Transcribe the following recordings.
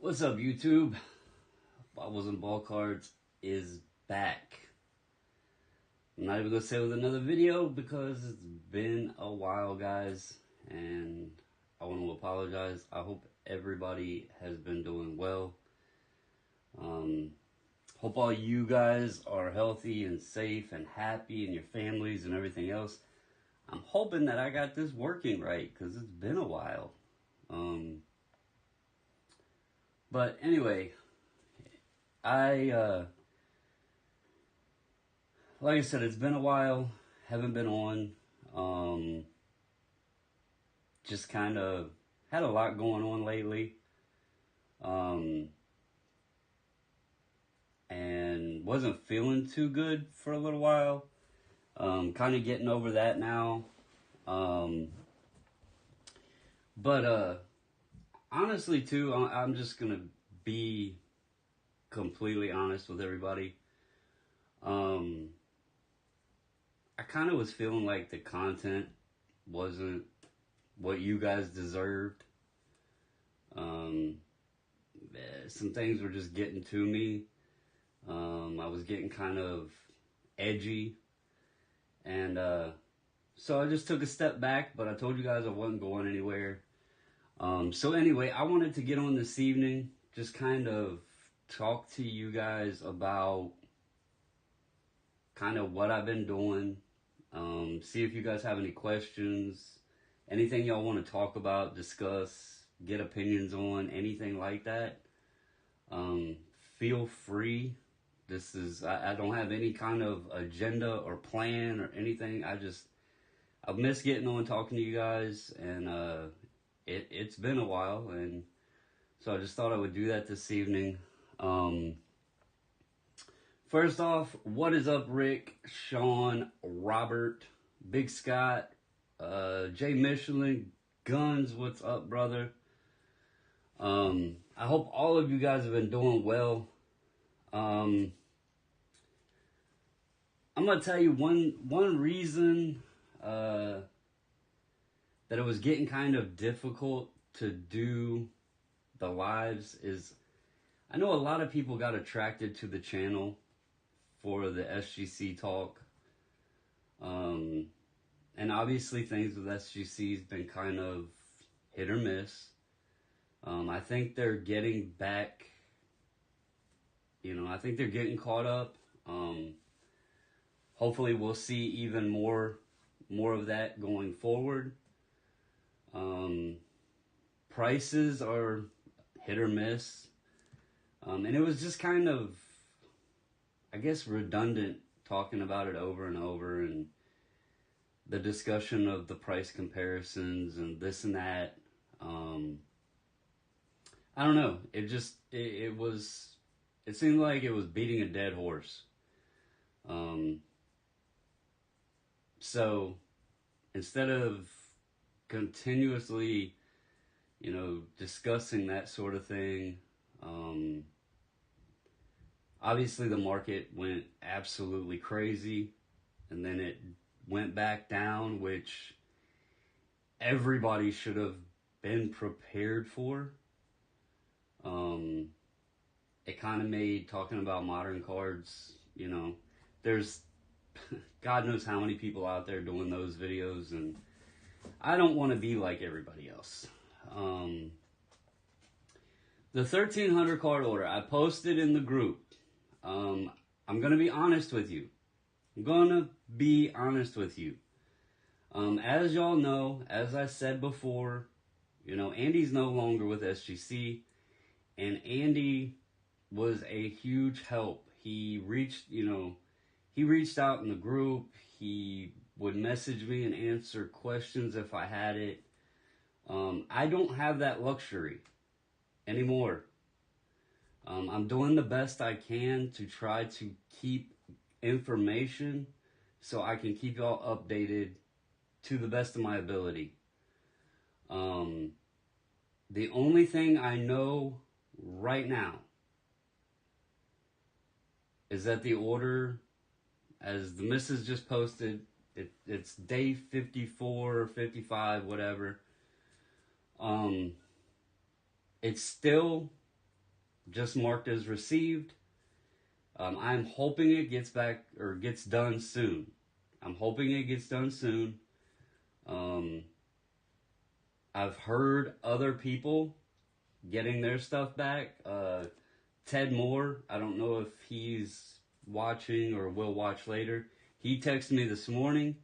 What's up, YouTube? Bobbles and Ball Cards is back. I'm not even gonna say with another video because it's been a while, guys, and I want to apologize. I hope everybody has been doing well. Hope all you guys are healthy and safe and happy, and your families and everything else. I'm hoping that I got this working right because it's been a while. But anyway, like I said, it's been a while. Haven't been on. Just kind of had a lot going on lately. And wasn't feeling too good for a little while. Kind of getting over that now. But honestly, too, I'm just gonna be completely honest with everybody. I kind of was feeling like the content wasn't what you guys deserved. Some things were just getting to me. I was getting kind of edgy, and so I just took a step back, but I told you guys I wasn't going anywhere. So anyway, I wanted to get on this evening, just kind of talk to you guys about kind of what I've been doing, see if you guys have any questions, anything y'all want to talk about, discuss, get opinions on, anything like that. Feel free. I don't have any kind of agenda or plan or anything. I miss getting on talking to you guys, and it's been a while, and so I just thought I would do that this evening. First off, what is up, Rick, Sean, Robert, Big Scott, Jay Michelin, Guns, what's up, brother? I hope all of you guys have been doing well. I'm gonna tell you one reason that it was getting kind of difficult to do the lives is I know a lot of people got attracted to the channel for the SGC talk. And obviously things with SGC has been kind of hit or miss. I think they're getting back, I think they're getting caught up. Hopefully we'll see even more of that going forward. Prices are hit or miss. And it was just kind of, I guess, redundant talking about it over and over, and the discussion of the price comparisons and this and that. I don't know. It seemed like it was beating a dead horse. So instead of continuously, discussing that sort of thing, obviously the market went absolutely crazy, and then it went back down, which everybody should have been prepared for. It kind of made talking about modern cards, there's God knows how many people out there doing those videos, and I don't want to be like everybody else. The 1,300 card order, I posted in the group. I'm going to be honest with you. As y'all know, as I said before, Andy's no longer with SGC, and Andy was a huge help. He reached out in the group. He would message me and answer questions if I had it. I don't have that luxury anymore. I'm doing the best I can to try to keep information so I can keep y'all updated to the best of my ability. The only thing I know right now is that the order, as the missus just posted, it's day 54 or 55, whatever. It's still just marked as received. I'm hoping it gets done soon. I'm hoping it gets done soon. Um, I've heard other people getting their stuff back. Ted Moore, I don't know if he's watching or will watch later. He texted me this morning.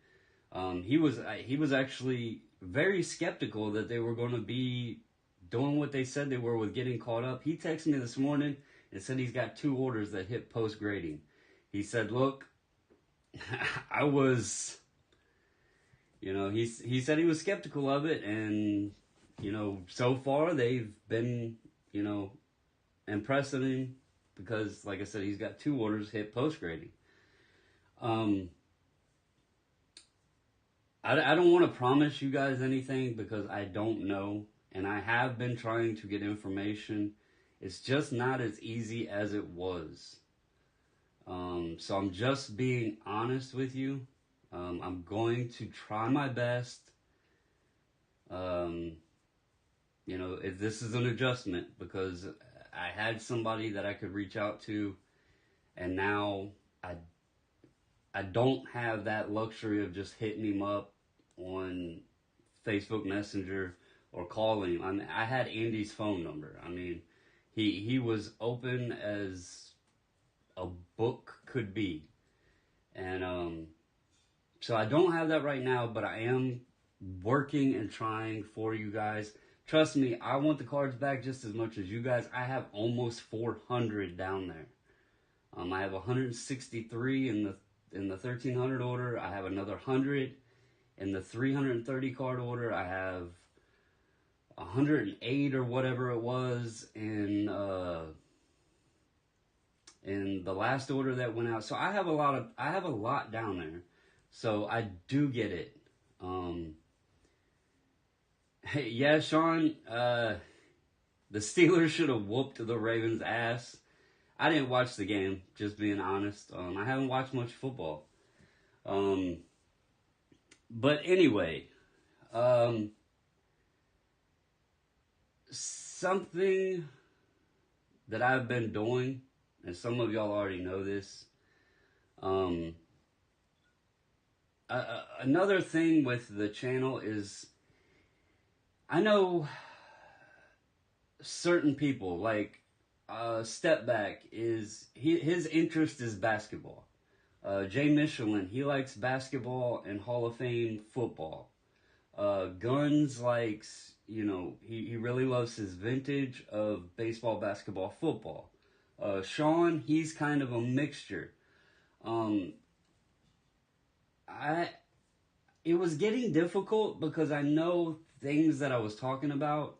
He was actually very skeptical that they were going to be doing what they said they were with getting caught up. He texted me this morning and said he's got 2 orders that hit post grading. He said, "Look, I was, he said he was skeptical of it, and so far they've been, impressing him because, like I said, he's got 2 orders hit post grading." I don't want to promise you guys anything because I don't know, and I have been trying to get information. It's just not as easy as it was. So I'm just being honest with you. I'm going to try my best. If this is an adjustment because I had somebody that I could reach out to, and now I don't have that luxury of just hitting him up on Facebook Messenger or calling him. I had Andy's phone number. I mean, he was open as a book could be. And so I don't have that right now, but I am working and trying for you guys. Trust me, I want the cards back just as much as you guys. I have almost 400 down there. I have 163 in the 1300 order. I have another 100 in the 330 card order. I have 108 or whatever it was in the last order that went out. So I have a lot down there. So I do get it. Hey, yeah, Sean, the Steelers should have whooped the Ravens' ass. I didn't watch the game, just being honest. I haven't watched much football. But anyway, something that I've been doing, and some of y'all already know this. Another thing with the channel is I know certain people, like Step Back, his interest is basketball. Jay Michelin, he likes basketball and Hall of Fame football. Guns likes, he really loves his vintage of baseball, basketball, football. Sean, he's kind of a mixture. It was getting difficult because I know things that I was talking about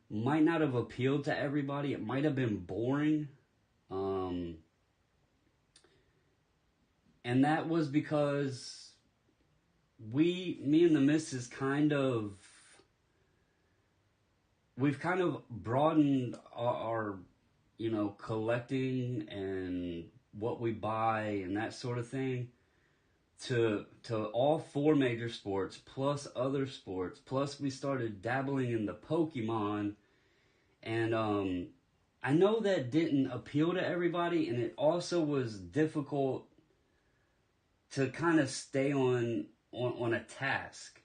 might not have appealed to everybody. It might have been boring. And that was because me and the missus we've kind of broadened our collecting and what we buy and that sort of thing to all 4 major sports plus other sports. Plus we started dabbling in the Pokemon, and I know that didn't appeal to everybody, and it also was difficult to kind of stay on a task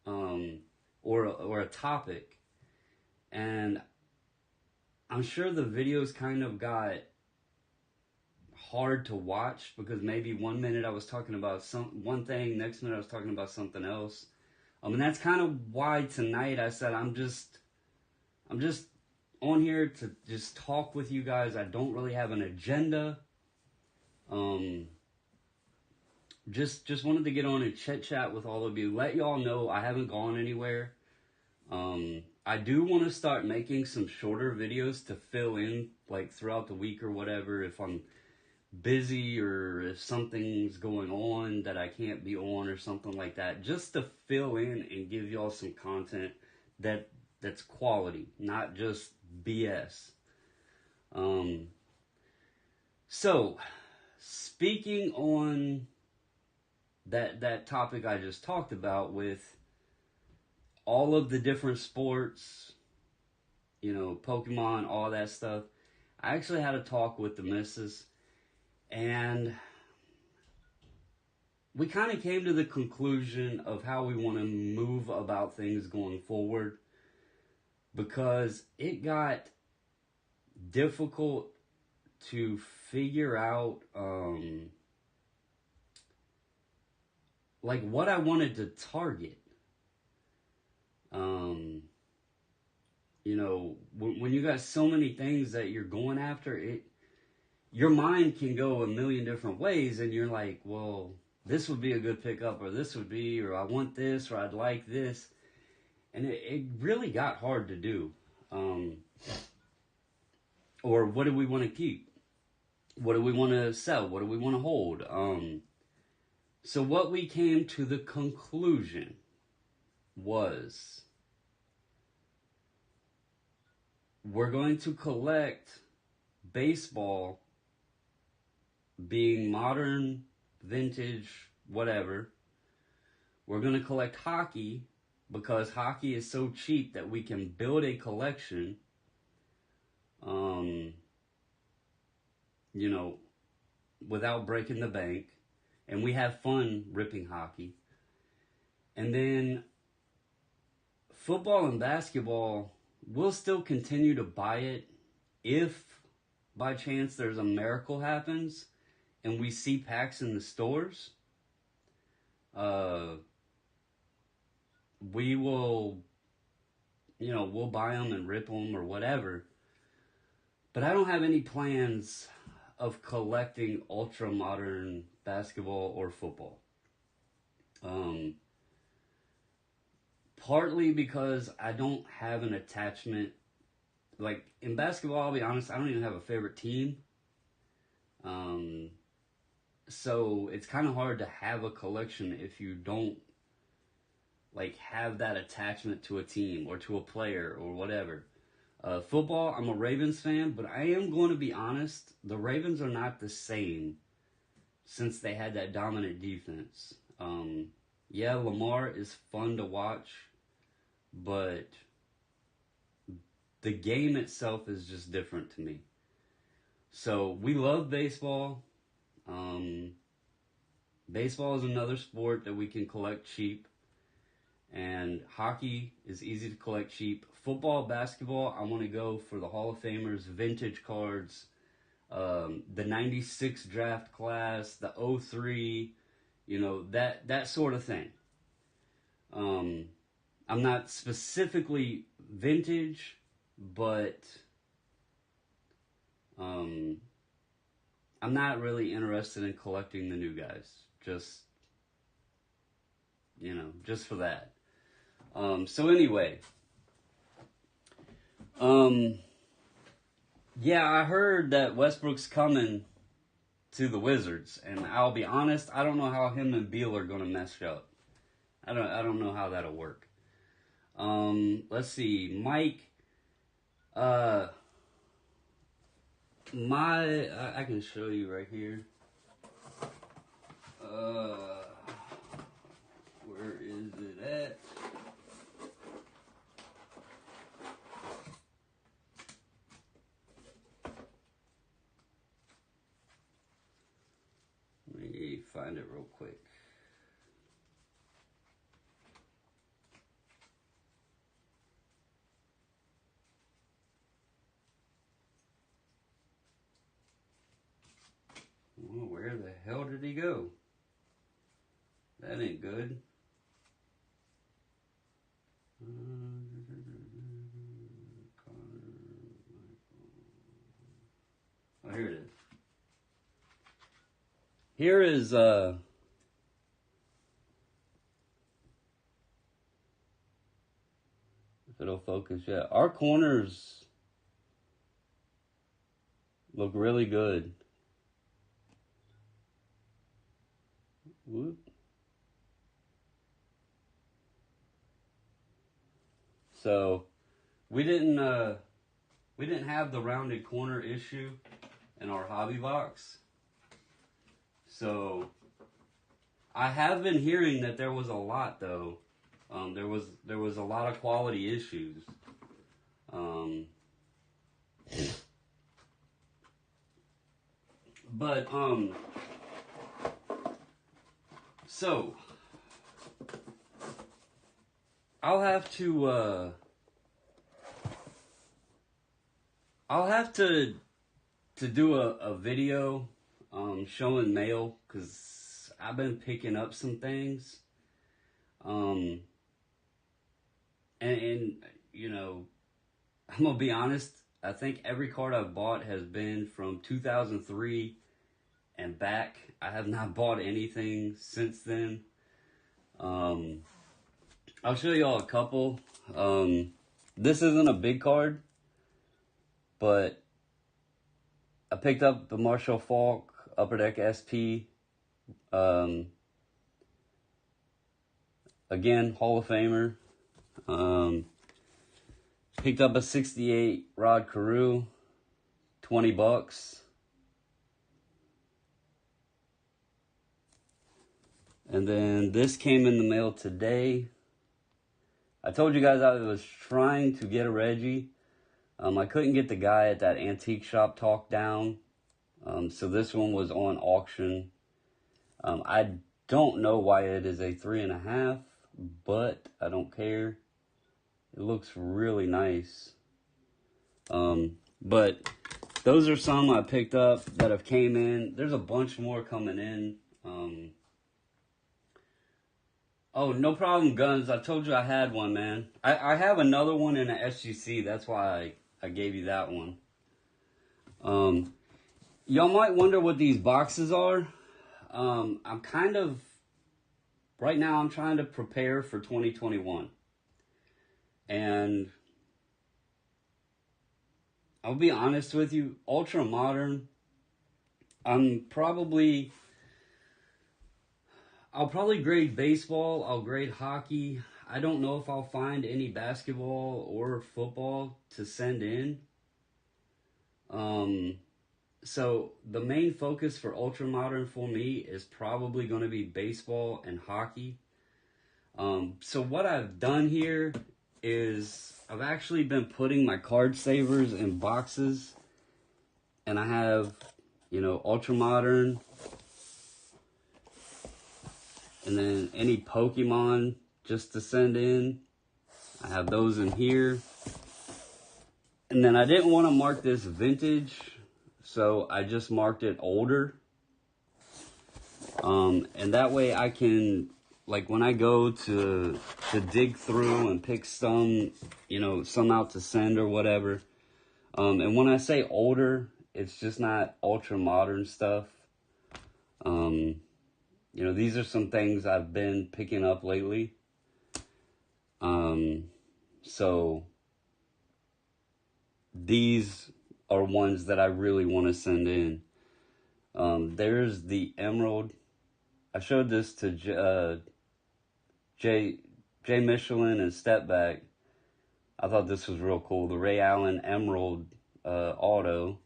or a topic. And I'm sure the videos kind of got hard to watch because maybe one minute I was talking about one thing, next minute I was talking about something else. And that's kind of why tonight I said I'm just on here to just talk with you guys. I don't really have an agenda. Just wanted to get on and chat with all of you. Let y'all know I haven't gone anywhere. I do want to start making some shorter videos to fill in, like throughout the week or whatever, if I'm busy or if something's going on that I can't be on or something like that, just to fill in and give y'all some content that's quality, not just BS. So speaking on that topic I just talked about with all of the different sports, Pokemon, all that stuff, I actually had a talk with the missus, and we kind of came to the conclusion of how we want to move about things going forward, because it got difficult to figure out like what I wanted to target. You know, when you got so many things that you're going after, your mind can go a million different ways, and you're like, well, this would be a good pickup, or this would be, or I want this, or I'd like this. And it really got hard to do. Or what do we want to keep? What do we want to sell? What do we want to hold? So what we came to the conclusion was, we're going to collect baseball, being modern, vintage, whatever. We're going to collect hockey, because hockey is so cheap that we can build a collection, you know, without breaking the bank. And we have fun ripping hockey. And then football and basketball, we'll still continue to buy it if by chance there's a miracle happens and we see packs in the stores. We will, you know, we'll buy them and rip them or whatever. But I don't have any plans of collecting ultra modern basketball or football. Partly because I don't have an attachment. Like in basketball, I'll be honest, I don't even have a favorite team. So it's kind of hard to have a collection if you don't like have that attachment to a team or to a player or whatever. Football, I'm a Ravens fan, but I am going to be honest, the Ravens are not the same since they had that dominant defense. Yeah, Lamar is fun to watch, but the game itself is just different to me. So we love baseball. Baseball is another sport that we can collect cheap. And hockey is easy to collect cheap. Football, basketball, I want to go for the Hall of Famers, vintage cards, the 96 draft class, the 03, you know, that sort of thing. I'm not specifically vintage, but I'm not really interested in collecting the new guys. Just, you know, just for that. So anyway, yeah, I heard that Westbrook's coming to the Wizards, and I'll be honest, I don't know how him and Beal are going to mesh up. I don't know how that'll work. Let's see, Mike. I can show you right here. Where is it at? Let me find it real quick. Well, where the hell did he go? That ain't good. Oh, here it is. Here is, if it'll focus, yeah. Our corners look really good. Whoop. So we didn't have the rounded corner issue in our hobby box. So I have been hearing that there was a lot though. There was a lot of quality issues. But, so, I'll have to, do a video, showing mail, because I've been picking up some things, and, you know, I'm gonna be honest, I think every card I've bought has been from 2003 and back. I have not bought anything since then. I'll show y'all a couple. This isn't a big card, but I picked up the Marshall Faulk Upper Deck SP. Again, Hall of Famer. Picked up a 68 Rod Carew, $20. And then this came in the mail today. I told you guys I was trying to get a Reggie. I couldn't get the guy at that antique shop talked down. So this one was on auction. I don't know why it is a 3.5, but I don't care. It looks really nice. But those are some I picked up that have came in. There's a bunch more coming in. Oh, no problem, Guns. I told you I had one, man. I have another one in an SGC. That's why I gave you that one. Y'all might wonder what these boxes are. I'm kind of... Right now, I'm trying to prepare for 2021. And I'll be honest with you, Ultra Modern, I'll probably grade baseball, I'll grade hockey. I don't know if I'll find any basketball or football to send in. So the main focus for Ultra Modern for me is probably going to be baseball and hockey. So what I've done here is I've actually been putting my card savers in boxes, and I have, you know, Ultra Modern, and then any Pokemon just to send in. I have those in here. And then I didn't want to mark this vintage, so I just marked it older. And that way I can, like, when I go to dig through and pick some, you know, some out to send or whatever. And when I say older, it's just not ultra modern stuff. You know, these are some things I've been picking up lately. So these are ones that I really want to send in. There's the Emerald. I showed this to Jay Michelin and Stepback. I thought this was real cool. The Ray Allen Emerald auto.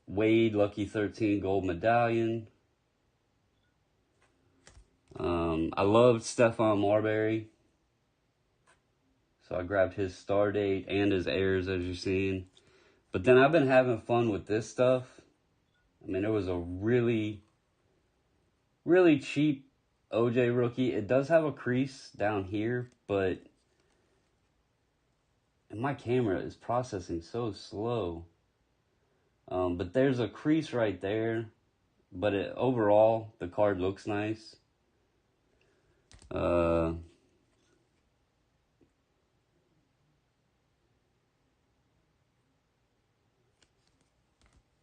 Wade Lucky 13 gold medallion. I loved Stephon Marbury. So I grabbed his star date and his heirs, as you've seen. But then I've been having fun with this stuff. I mean, it was a really, really cheap OJ rookie. It does have a crease down here, but my camera is processing so slow. But there's a crease right there. But overall, the card looks nice.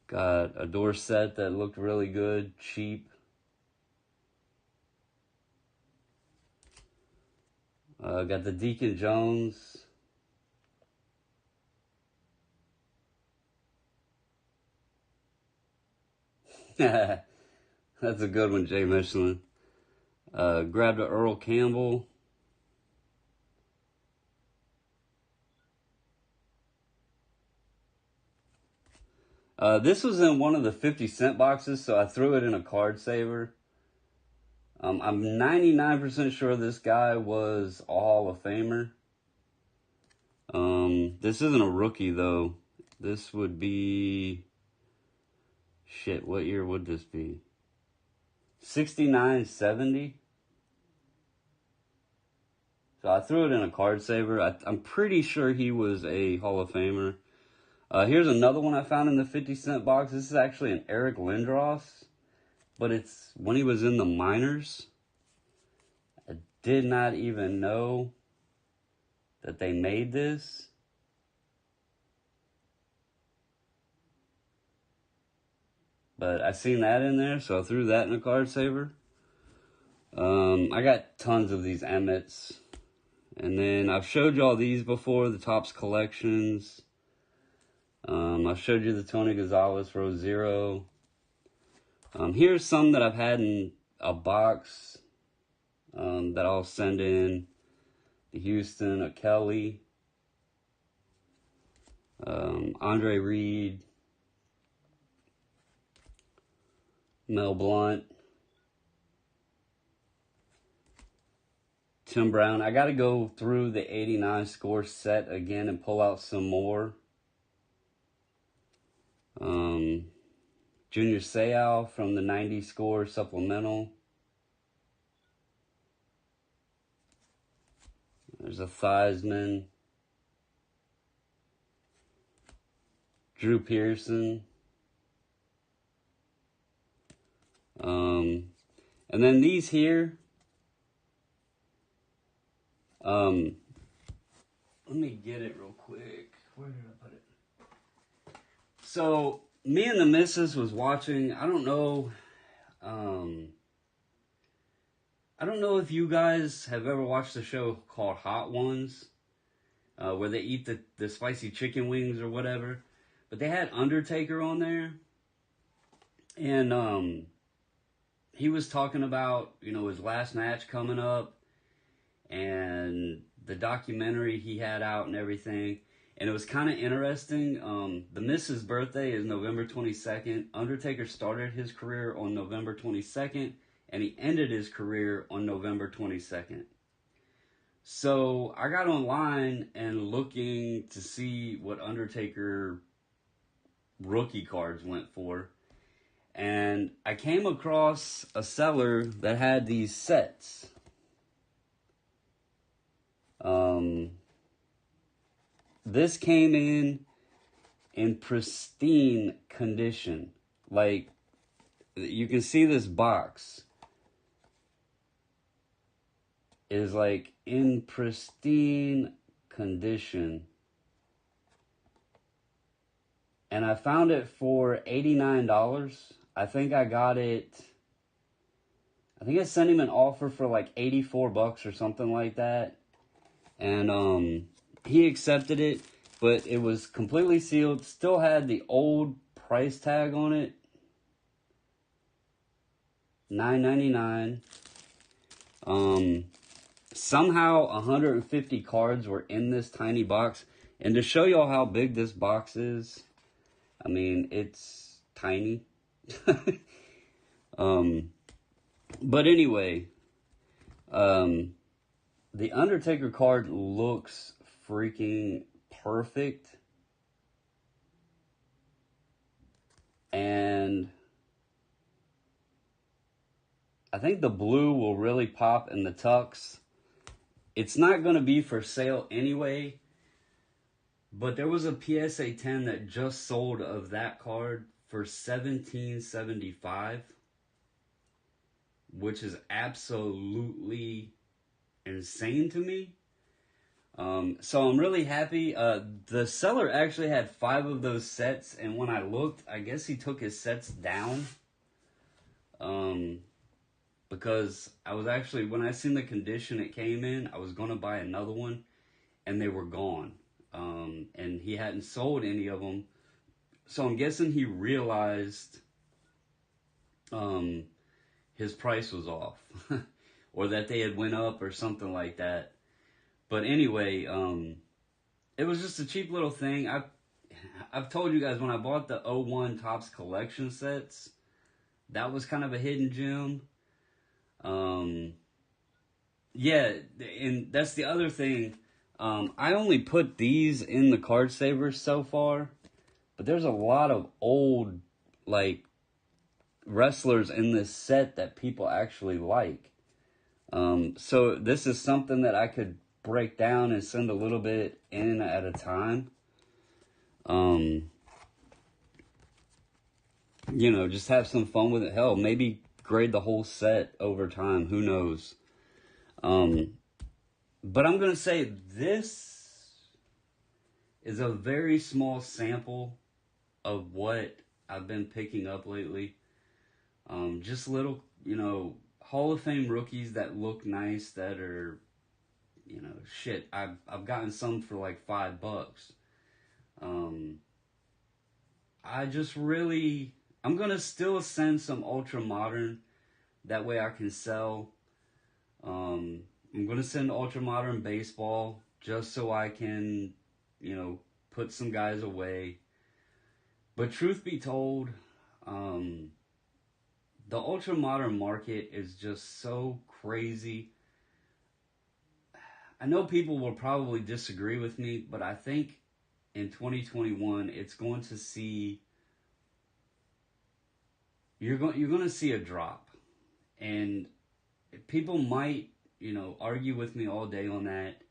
Got a door set that looked really good, cheap. Got the Deacon Jones. That's a good one, Jay Michelin. Grabbed a Earl Campbell. This was in one of the 50-cent boxes, so I threw it in a card saver. I'm 99% sure this guy was a Hall of Famer. This isn't a rookie, though. This would be Shit, what year would this be? 69, 70? So I threw it in a card saver. I'm pretty sure he was a Hall of Famer. Here's another one I found in the 50-cent box. This is actually an Eric Lindros, but it's when he was in the minors. I did not even know that they made this. But I seen that in there, so I threw that in a card saver. I got tons of these Emmets. And then I've showed y'all these before, the Topps collections. I showed you the Tony Gonzalez Row Zero. Here's some that I've had in a box that I'll send in. The Houston, a Kelly, Andre Reed, Mel Blount, Tim Brown. I got to go through the 89 score set again and pull out some more. Junior Seau from the 90 score supplemental. There's a Theismann. Drew Pearson. And then these here. Let me get it real quick. Where did I put it? So, me and the missus was watching, I don't know if you guys have ever watched a show called Hot Ones, where they eat the spicy chicken wings or whatever. But they had Undertaker on there. And he was talking about, his last match coming up. And the documentary he had out and everything. And it was kind of interesting. The missus' birthday is November 22nd. Undertaker started his career on November 22nd. And he ended his career on November 22nd. So I got online and looking to see what Undertaker rookie cards went for. And I came across a seller that had these sets. This came in pristine condition. Like, you can see this box is like in pristine condition. And I found it for $89. I think I got it. I think I sent him an offer for like $84 or something like that. And he accepted it, but it was completely sealed. Still had the old price tag on it. $9.99. Somehow 150 cards were in this tiny box. And to show y'all how big this box is, I mean, it's tiny. But anyway, the Undertaker card looks freaking perfect. And I think the blue will really pop in the tux. It's not going to be for sale anyway. But there was a PSA 10 that just sold of that card for $17.75, which is absolutely insane to me. So I'm really happy. The seller actually had 5 of those sets, and when I looked, I guess he took his sets down. Because I was actually, when I seen the condition it came in, I was going to buy another one, and they were gone. And he hadn't sold any of them. So I'm guessing he realized his price was off. Or that they had went up or something like that. But anyway, it was just a cheap little thing. I've told you guys when I bought the 01 Topps collection sets, that was kind of a hidden gem. Yeah, and that's the other thing. I only put these in the card savers so far, but there's a lot of old, like, wrestlers in this set that people actually like. So this is something that I could break down and send a little bit in at a time. Just have some fun with it. Hell, maybe grade the whole set over time. Who knows? But I'm going to say this is a very small sample of what I've been picking up lately. Just little, Hall of Fame rookies that look nice, that are, shit. I've gotten some for like $5. I'm gonna still send some ultra modern. That way I can sell. I'm gonna send ultra modern baseball just so I can, put some guys away. But truth be told, the ultra modern market is just so crazy. I know people will probably disagree with me, but I think in 2021 it's going to see you're going to see a drop. And people might, argue with me all day on that.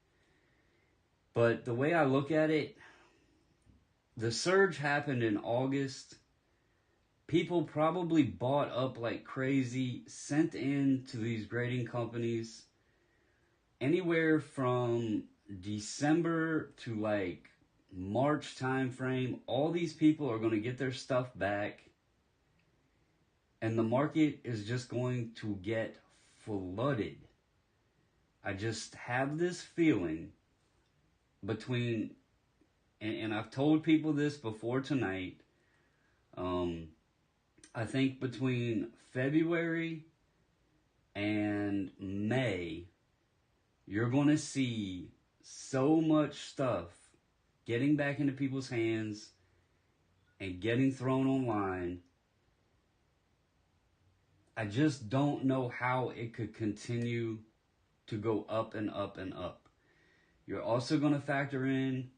But the way I look at it, the surge happened in August. People probably bought up like crazy, sent in to these grading companies anywhere from December to like March time frame. All these people are going to get their stuff back, and the market is just going to get flooded. I just have this feeling between, and I've told people this before tonight, I think between February and May, you're going to see so much stuff getting back into people's hands and getting thrown online. I just don't know how it could continue to go up and up and up. You're also going to factor in,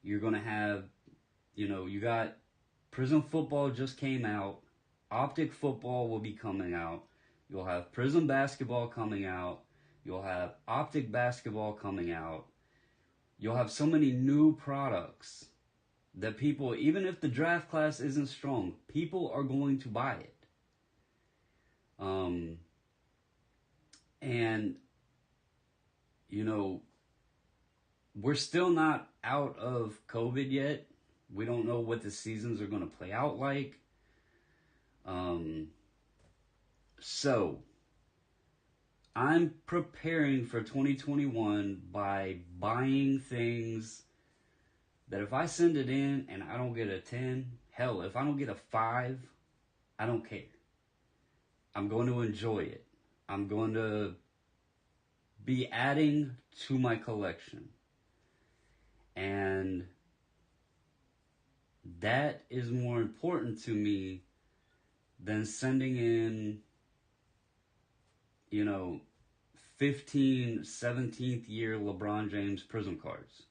you're going to have, you got Prism football just came out. Optic football will be coming out. You'll have Prism basketball coming out. You'll have Optic basketball coming out. You'll have so many new products that people, even if the draft class isn't strong, people are going to buy it. And, we're still not out of COVID yet. We don't know what the seasons are going to play out like. So, I'm preparing for 2021 by buying things that if I send it in and I don't get a 10, hell, if I don't get a 5, I don't care. I'm going to enjoy it. I'm going to be adding to my collection. And that is more important to me than sending in, 15, 17th year LeBron James Prism cards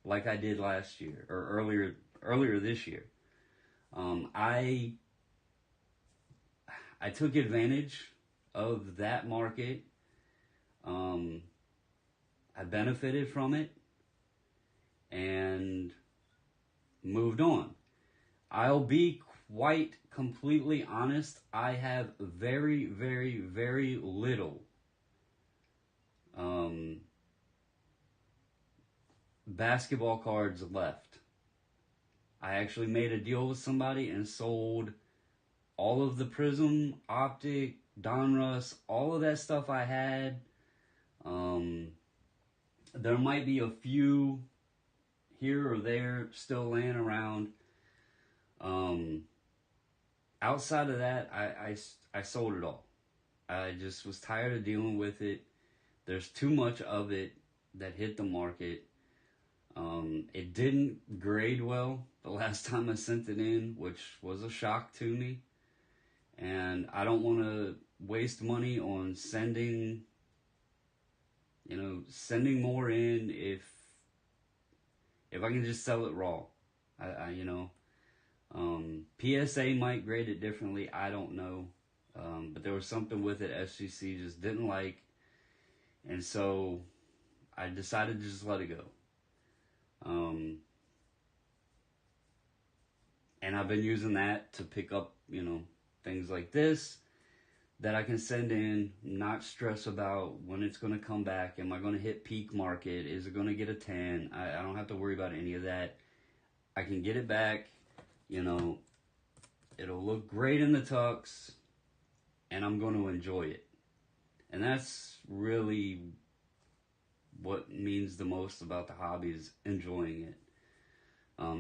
like I did last year or earlier this year. I took advantage of that market. I benefited from it and moved on. I'll be quite completely honest. I have very, very, very little basketball cards left. I actually made a deal with somebody and sold all of the Prism, Optic, Donruss, all of that stuff I had. There might be a few here or there still laying around. Outside of that, I sold it all. I just was tired of dealing with it. There's too much of it that hit the market. It didn't grade well the last time I sent it in, which was a shock to me. And I don't want to waste money on sending more in if I can just sell it raw. PSA might grade it differently. I don't know. But there was something with it SGC just didn't like. And so I decided to just let it go. And I've been using that to pick up, things like this that I can send in, not stress about when it's going to come back. Am I going to hit peak market? Is it going to get a 10? I don't have to worry about any of that. I can get it back, it'll look great in the tux, and I'm going to enjoy it. And that's really what means the most about the hobby, is enjoying it.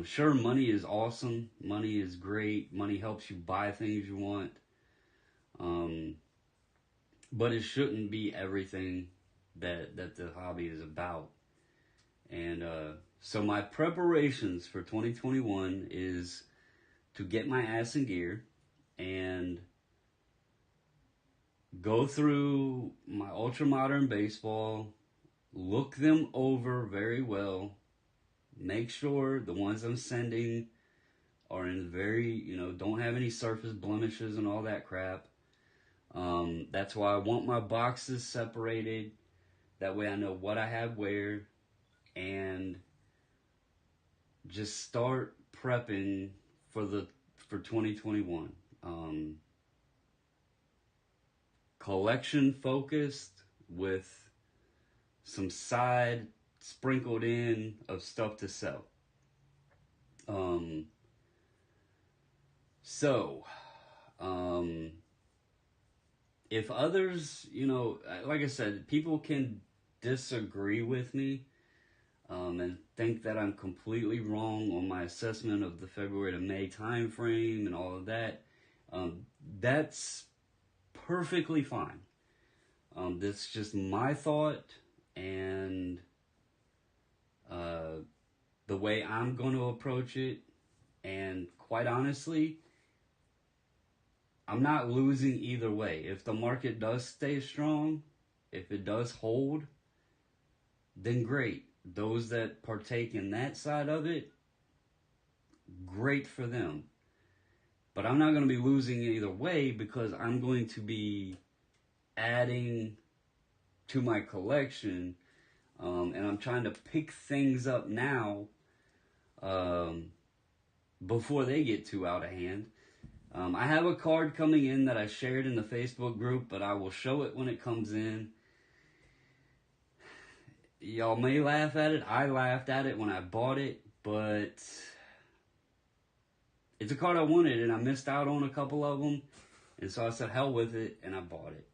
Sure, money is awesome. Money is great. Money helps you buy things you want. But it shouldn't be everything that the hobby is about. And so my preparations for 2021 is to get my ass in gear and go through my ultra modern baseball, look them over very well, make sure the ones I'm sending are in very, don't have any surface blemishes and all that crap. That's why I want my boxes separated. That way I know what I have where, and just start prepping for 2021. Collection focused with some side sprinkled in of stuff to sell. If others, like I said, people can disagree with me and think that I'm completely wrong on my assessment of the February to May time frame and all of that, that's perfectly fine. That's just my thought and the way I'm going to approach it. And quite honestly, I'm not losing either way. If the market does stay strong, if it does hold, then great. Those that partake in that side of it, great for them. But I'm not going to be losing either way, because I'm going to be adding to my collection, and I'm trying to pick things up now before they get too out of hand. I have a card coming in that I shared in the Facebook group, but I will show it when it comes in. Y'all may laugh at it. I laughed at it when I bought it, but it's a card I wanted, and I missed out on a couple of them. And so I said, hell with it, and I bought it.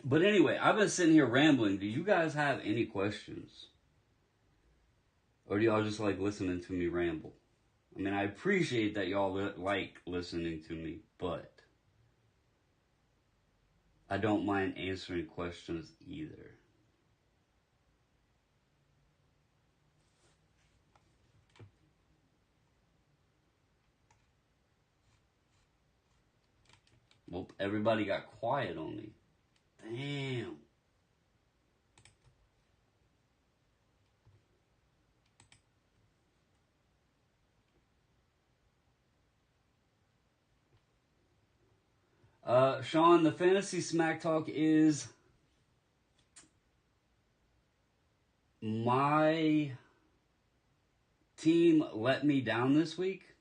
But anyway, I've been sitting here rambling. Do you guys have any questions? Or do y'all just like listening to me ramble? I mean, I appreciate that y'all like listening to me, but I don't mind answering questions either. Well, everybody got quiet on me. Damn. Sean, the Fantasy Smack Talk is my team let me down this week.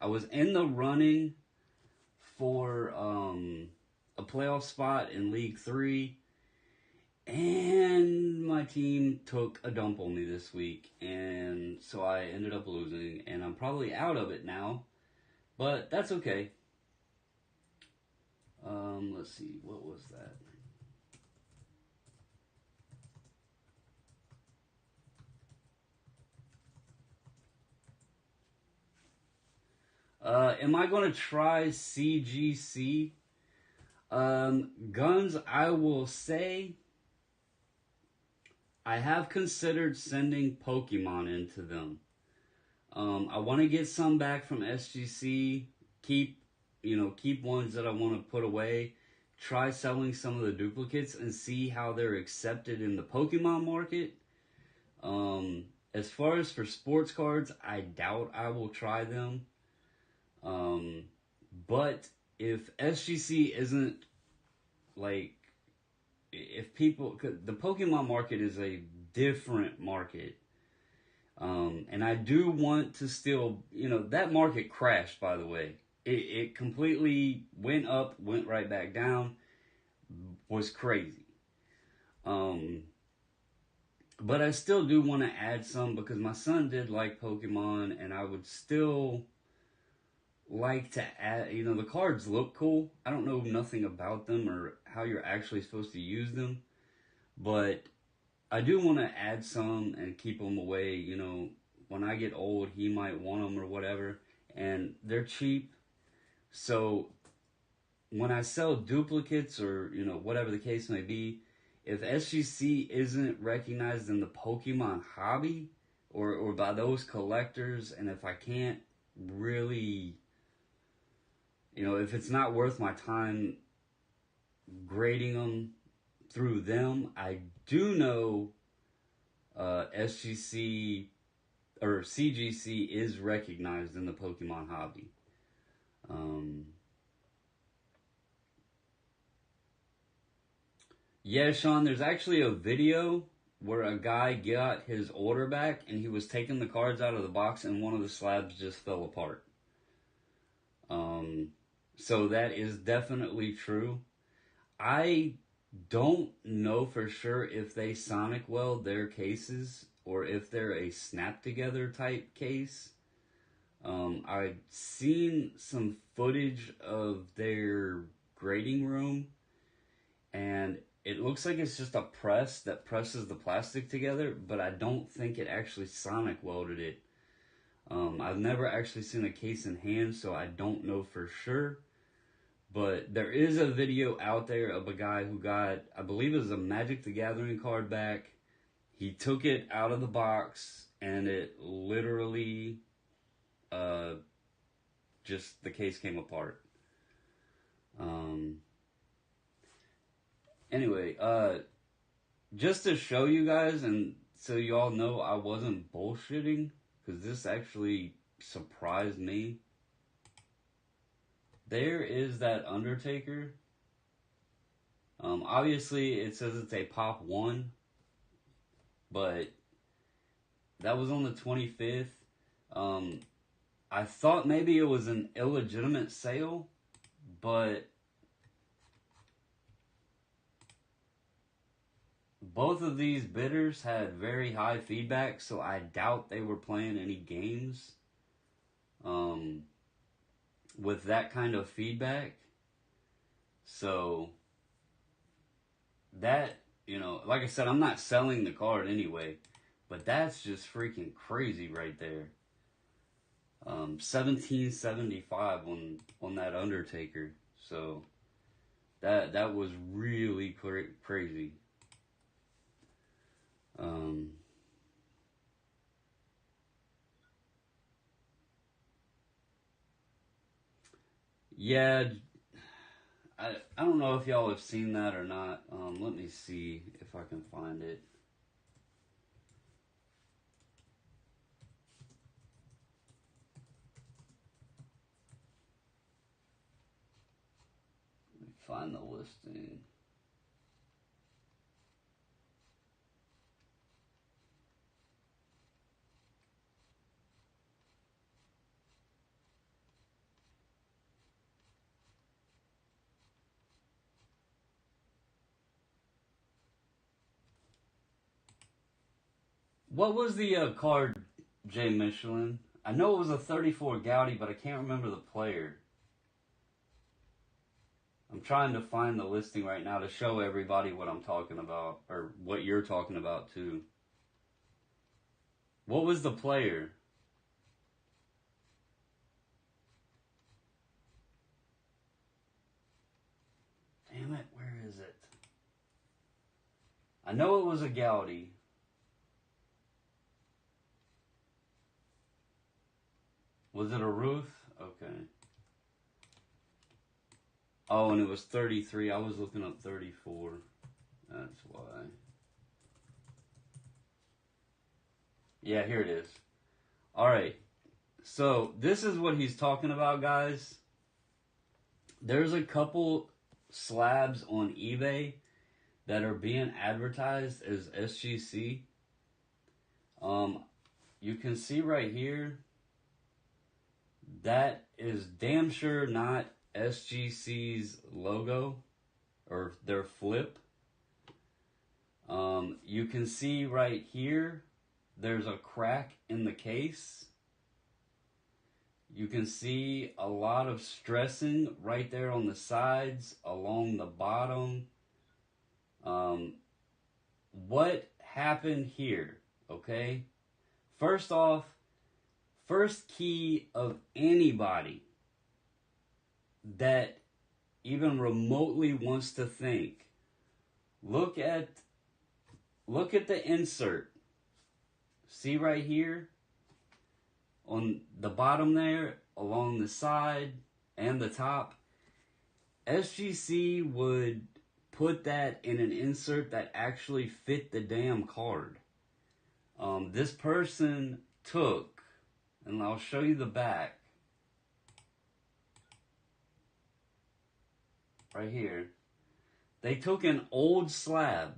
I was in the running for a playoff spot in League 3, and my team took a dump on me this week, and so I ended up losing, and I'm probably out of it now, but that's okay. Let's see, what was that? Am I going to try CGC? Guns, I will say I have considered sending Pokemon into them. I want to get some back from SGC, keep ones that I want to put away, try selling some of the duplicates and see how they're accepted in the Pokemon market. as far as for sports cards, I doubt I will try them. But if SGC isn't like, if people, 'cause the Pokemon market is a different market. And I do want to still, that market crashed, by the way. It completely went up, went right back down, was crazy. But I still do want to add some because my son did like Pokemon, and I would still like to add, the cards look cool. I don't know nothing about them or how you're actually supposed to use them, but I do want to add some and keep them away. When I get old, he might want them or whatever, and they're cheap. So when I sell duplicates or, whatever the case may be, if SGC isn't recognized in the Pokemon hobby or by those collectors, and if I can't really, if it's not worth my time grading them through them, I do know SGC or CGC is recognized in the Pokemon hobby. Yeah, Sean, there's actually a video where a guy got his order back and he was taking the cards out of the box and one of the slabs just fell apart. So that is definitely true. I don't know for sure if they sonic weld their cases or if they're a snap together type case. I've seen some footage of their grading room, and it looks like it's just a press that presses the plastic together, but I don't think it actually sonic welded it. I've never actually seen a case in hand, so I don't know for sure. But there is a video out there of a guy who got, I believe it was a Magic the Gathering card back. He took it out of the box, and it literally, just the case came apart. Anyway, just to show you guys, and so you all know I wasn't bullshitting, because this actually surprised me. There is that Undertaker. Obviously, it says it's a Pop 1, but that was on the 25th. I thought maybe it was an illegitimate sale, but both of these bidders had very high feedback, so I doubt they were playing any games with that kind of feedback. So that, like I said, I'm not selling the card anyway, but that's just freaking crazy right there. 1775 on that Undertaker. So that was really crazy. Yeah, I don't know if y'all have seen that or not. Let me see if I can find it. Let me find the listing. What was the card, Jay Michelin? I know it was a 34 Gaudy, but I can't remember the player. I'm trying to find the listing right now to show everybody what I'm talking about, or what you're talking about too. What was the player? Damn it, where is it? I know it was a Gaudy. Was it a Ruth? Okay. Oh, and it was 33. I was looking up 34. That's why. Yeah, here it is. All right. So this is what he's talking about, guys. There's a couple slabs on eBay that are being advertised as SGC. Um, you can see right here that is damn sure not SGC's logo or their flip. You can see right here there's a crack in the case. You can see a lot of stressing right there on the sides, along the bottom. What happened here? Okay? First off, first key of anybody that even remotely wants to think, look at the insert. See right here on the bottom there, along the side and the top. SGC would put that in an insert that actually fit the damn card. This person took, and I'll show you the back right here. They took an old slab.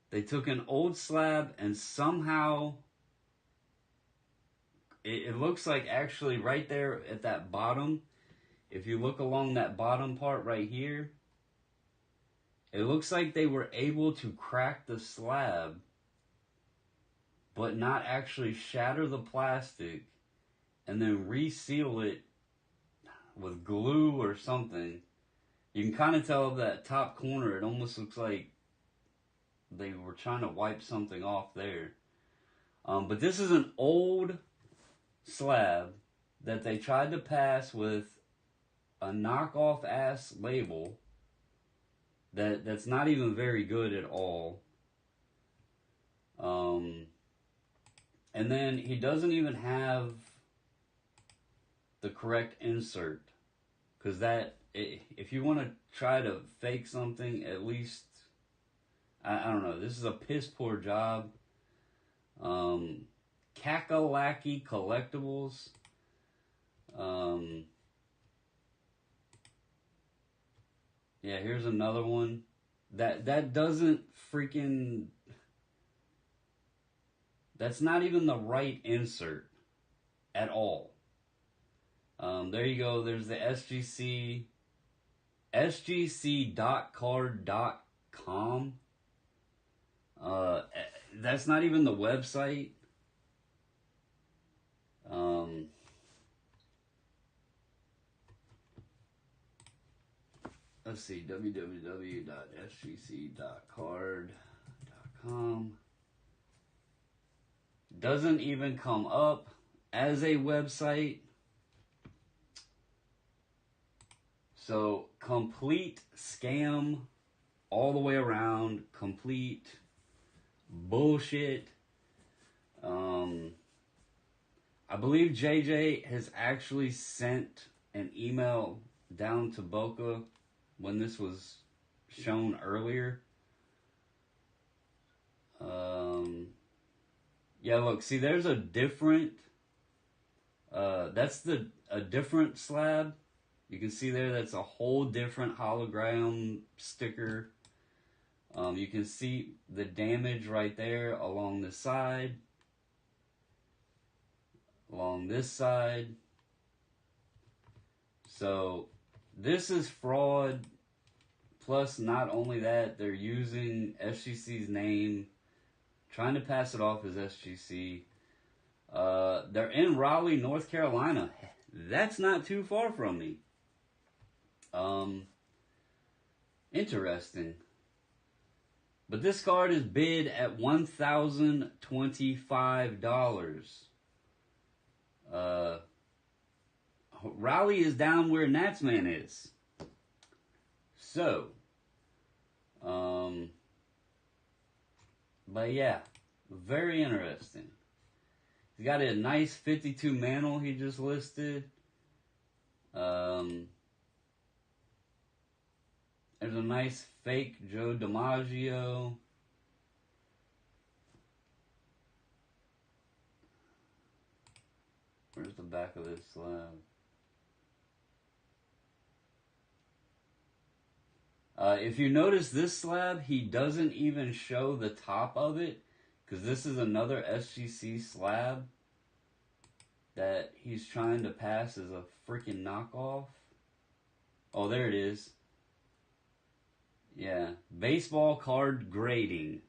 They took an old slab and somehow it looks like actually right there at that bottom, if you look along that bottom part right here, it looks like they were able to crack the slab but not actually shatter the plastic and then reseal it with glue or something. You can kind of tell that top corner, it almost looks like they were trying to wipe something off there. But this is an old slab that they tried to pass with a knockoff ass label that's not even very good at all. And then he doesn't even have the correct insert, because if you want to try to fake something, at least I don't know. This is a piss poor job. Kakalaki Collectibles. Yeah, here's another one. That doesn't freaking. That's not even the right insert at all. There you go. There's the SGC. SGC.card.com. That's not even the website. Let's see, www.sgc.card.com. Doesn't even come up as a website. So, complete scam all the way around. Complete bullshit. I believe JJ has actually sent an email down to Boca when this was shown earlier. Yeah, look, see, there's a different, that's a different slab. You can see there, that's a whole different hologram sticker. You can see the damage right there along the side, along this side. So this is fraud. Plus, not only that, they're using SGC's name, trying to pass it off as SGC. They're in Raleigh, North Carolina. That's not too far from me. Interesting. But this card is bid at $1,025. Raleigh is down where Natsman is. So, but yeah, very interesting. He's got a nice 52 mantle he just listed. There's a nice fake Joe DiMaggio. Where's the back of this slab? If you notice this slab, he doesn't even show the top of it, because this is another SGC slab that he's trying to pass as a freaking knockoff. Oh, there it is. Yeah, baseball card grading.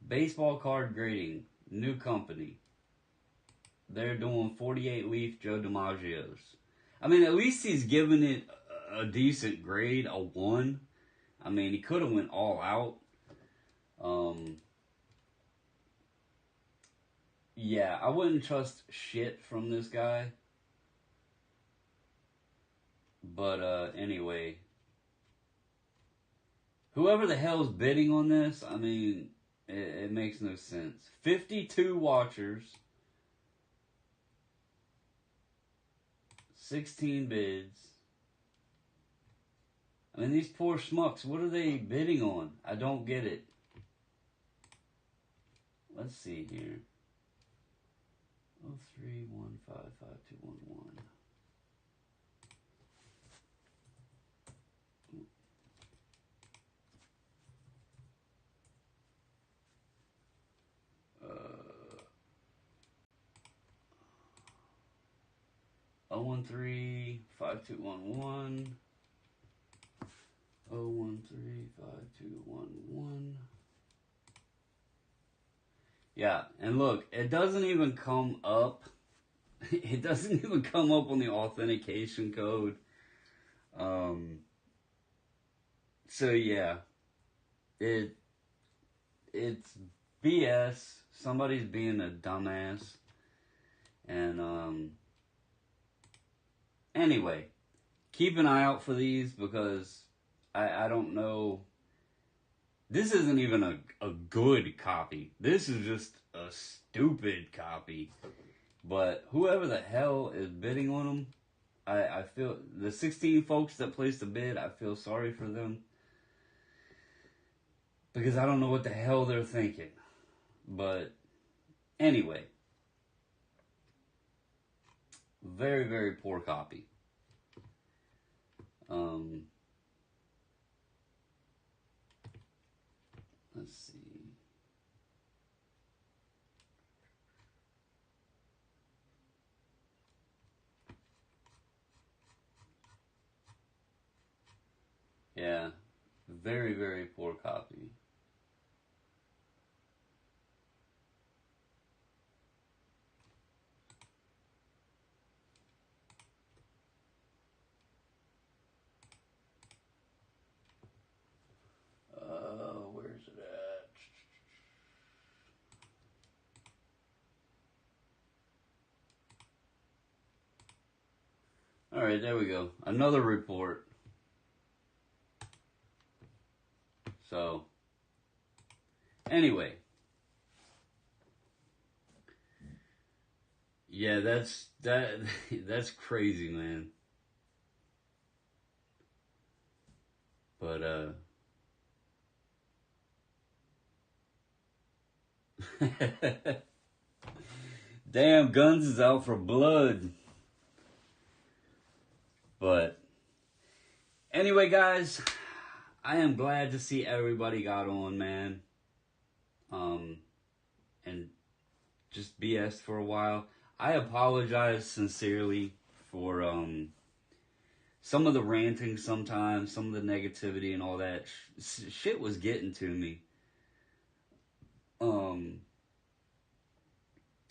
Baseball card grading, new company. They're doing 48 leaf Joe DiMaggio's. I mean, at least he's giving it a decent grade, a 1. I mean, he could have went all out. Yeah, I wouldn't trust shit from this guy. But anyway, whoever the hell's bidding on this, I mean, it makes no sense. 52 watchers, 16 bids. I mean, these poor schmucks, what are they bidding on? I don't get it. Let's see here. 03155211. Oh 135211. 0135211. Yeah, and look, it doesn't even come up. It doesn't even come up on the authentication code. So yeah, it's BS. Somebody's being a dumbass. And anyway, keep an eye out for these, because I don't know. This isn't even a good copy. This is just a stupid copy. But whoever the hell is bidding on them, I feel, the 16 folks that placed a bid, I feel sorry for them. Because I don't know what the hell they're thinking. But anyway, very, very poor copy. Let's see. Yeah, very, very poor copy. Where's it at? All right, there we go. Another report. So, anyway. Yeah, that's crazy, man. But damn, Guns is out for blood. But anyway, guys, I am glad to see everybody got on, man. And just BS for a while. I apologize sincerely for some of the ranting sometimes, some of the negativity and all that. Shit was getting to me.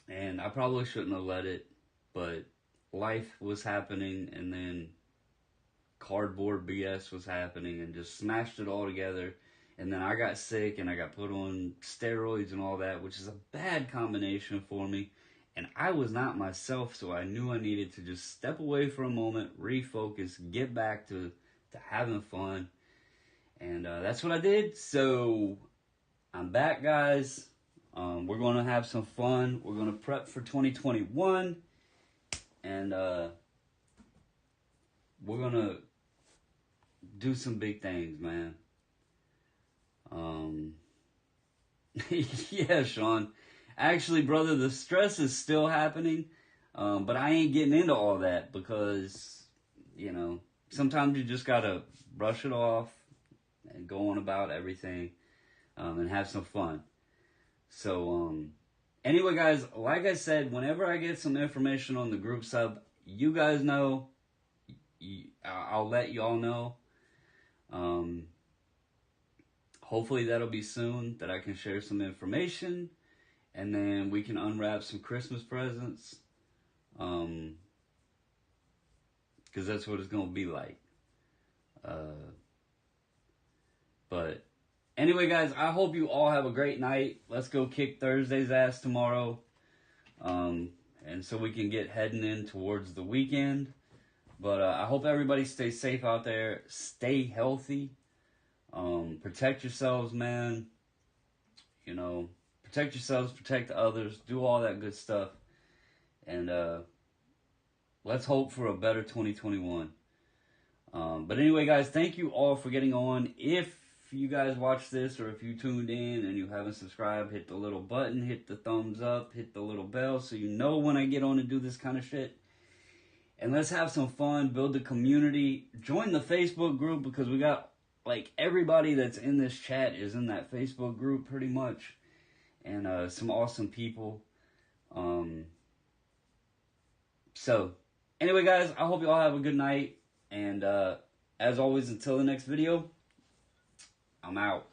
And I probably shouldn't have let it, but life was happening, and then cardboard BS was happening, and just smashed it all together. And then I got sick, and I got put on steroids and all that, which is a bad combination for me. And I was not myself, so I knew I needed to just step away for a moment, refocus, get back to having fun. And that's what I did. So I'm back, guys. We're going to have some fun. We're going to prep for 2021. And we're going to do some big things, man. Yeah, Sean. Actually, brother, the stress is still happening. But I ain't getting into all that because, you know, sometimes you just gotta brush it off and go on about everything, and have some fun. So, anyway, guys, like I said, whenever I get some information on the group sub, you guys know, I'll let y'all know. Hopefully that'll be soon, that I can share some information, and then we can unwrap some Christmas presents. Because that's what it's going to be like. But anyway, guys, I hope you all have a great night. Let's go kick Thursday's ass tomorrow. And so we can get heading in towards the weekend. But I hope everybody stays safe out there. Stay healthy. Protect yourselves, man. You know, protect yourselves, protect others, do all that good stuff. And let's hope for a better 2021. But anyway, guys, thank you all for getting on. If you guys watch this, or if you tuned in and you haven't subscribed, hit the little button, hit the thumbs up, hit the little bell so you know when I get on and do this kind of shit. And let's have some fun, build a community, join the Facebook group, because we got, like, everybody that's in this chat is in that Facebook group pretty much. And some awesome people. So, anyway, guys, I hope you all have a good night. And as always, until the next video, I'm out.